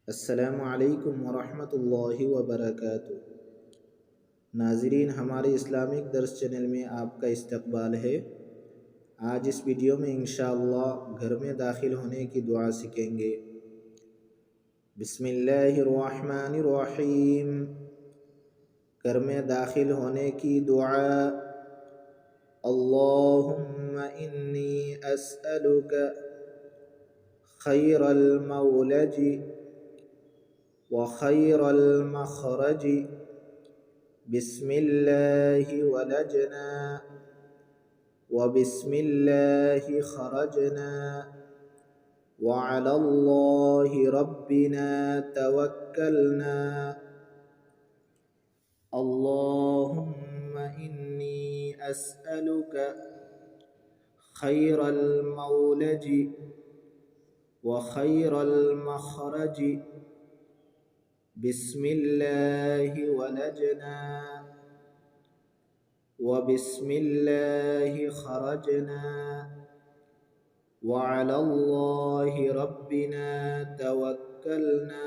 अस्सलामु अलैकुम वरहमतुल्लाहि वबरकातुहू। नाज़रीन, हमारे इस्लामिक दर्स चैनल में आपका इस्तकबाल है। आज इस वीडियो में इंशाअल्लाह घर में दाखिल होने की दुआ सीखेंगे। बिस्मिल्लाहिर्रहमानिर्रहीम। घर में दाखिल होने की दुआ। अल्लाहुम्मा इन्नी अस्अलुका खैरल मौलजी व खैरल मखरजी। बिस्मिल्लाहि वलजना व बिस्मिल्लाहि खरजना व अलल्लाहि रब्बिना तवक्कलना। अल्लाहुम्मा इन्नी अस्अलुका खैरल मौलजी व खैरल मखरजी। बिस्मिल्लाहि वलजना व बिस्मिल्लाहि खरजना व अलल्लाहि रब्बिना तवक्कलना।